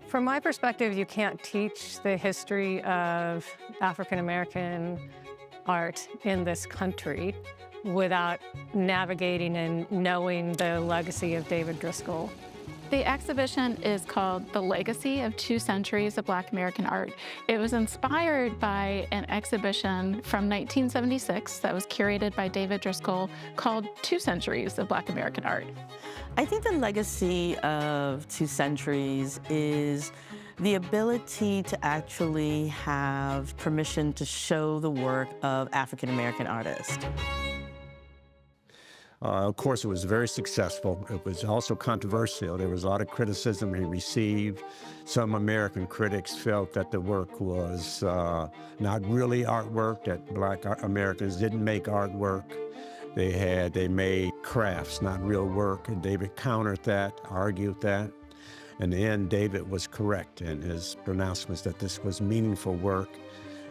From my perspective, you can't teach the history of African-American art in this country without navigating and knowing the legacy of David Driskell. The exhibition is called The Legacy of 2 Centuries of Black American Art. It was inspired by an exhibition from 1976 that was curated by David Driskell called 2 Centuries of Black American Art. I think the legacy of 2 centuries is the ability to actually have permission to show the work of African-American artists. Of course, it was very successful. It was also controversial. There was a lot of criticism he received. Some American critics felt that the work was not really artwork, that Black Americans didn't make artwork. They made crafts, not real work, and David countered that, argued that. In the end, David was correct in his pronouncements that this was meaningful work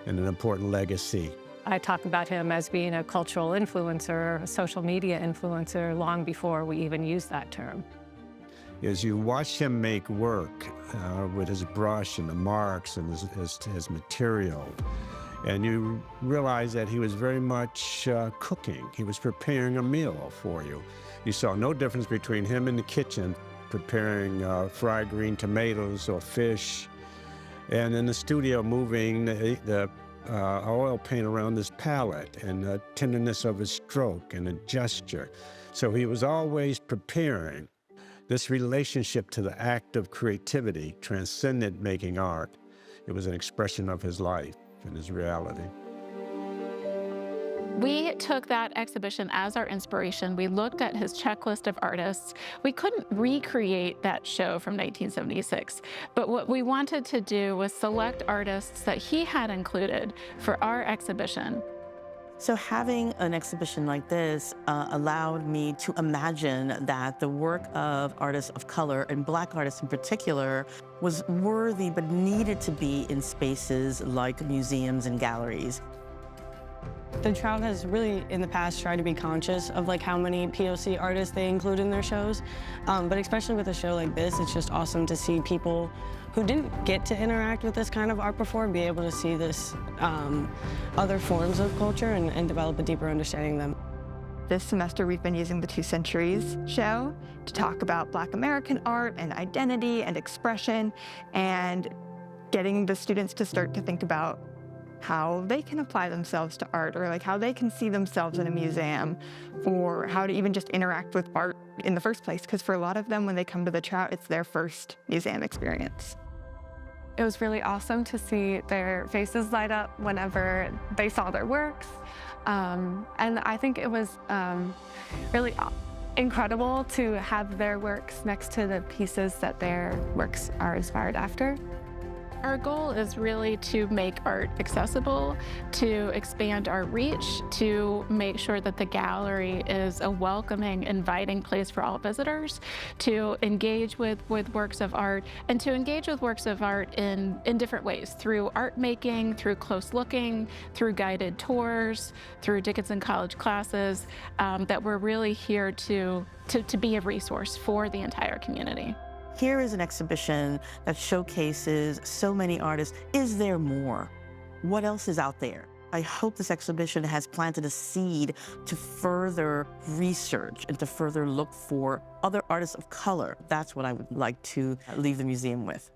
and an important legacy. I talk about him as being a cultural influencer, a social media influencer, long before we even used that term. As you watch him make work with his brush and the marks and his material, and you realize that he was very much cooking. He was preparing a meal for you. You saw no difference between him in the kitchen preparing fried green tomatoes or fish, and in the studio moving the oil paint around his palette and the tenderness of his stroke and the gesture. So he was always preparing. This relationship to the act of creativity transcended making art. It was an expression of his life and his reality. We took that exhibition as our inspiration. We looked at his checklist of artists. We couldn't recreate that show from 1976, but what we wanted to do was select artists that he had included for our exhibition. So having an exhibition like this allowed me to imagine that the work of artists of color, and Black artists in particular, was worthy but needed to be in spaces like museums and galleries. The Trout has really, in the past, tried to be conscious of how many POC artists they include in their shows. But especially with a show like this, it's just awesome to see people who didn't get to interact with this kind of art before be able to see this other forms of culture and develop a deeper understanding of them. This semester, we've been using the 2 Centuries show to talk about Black American art and identity and expression, and getting the students to start to think about how they can apply themselves to art, or how they can see themselves in a museum, or how to even just interact with art in the first place. Because for a lot of them, when they come to the Trout, it's their first museum experience. It was really awesome to see their faces light up whenever they saw their works. And I think it was really incredible to have their works next to the pieces that their works are inspired after. Our goal is really to make art accessible, to expand our reach, to make sure that the gallery is a welcoming, inviting place for all visitors, to engage with works of art, and to engage with works of art in different ways, through art making, through close looking, through guided tours, through Dickinson College classes, that we're really here to be a resource for the entire community. Here is an exhibition that showcases so many artists. Is there more? What else is out there? I hope this exhibition has planted a seed to further research and to further look for other artists of color. That's what I would like to leave the museum with.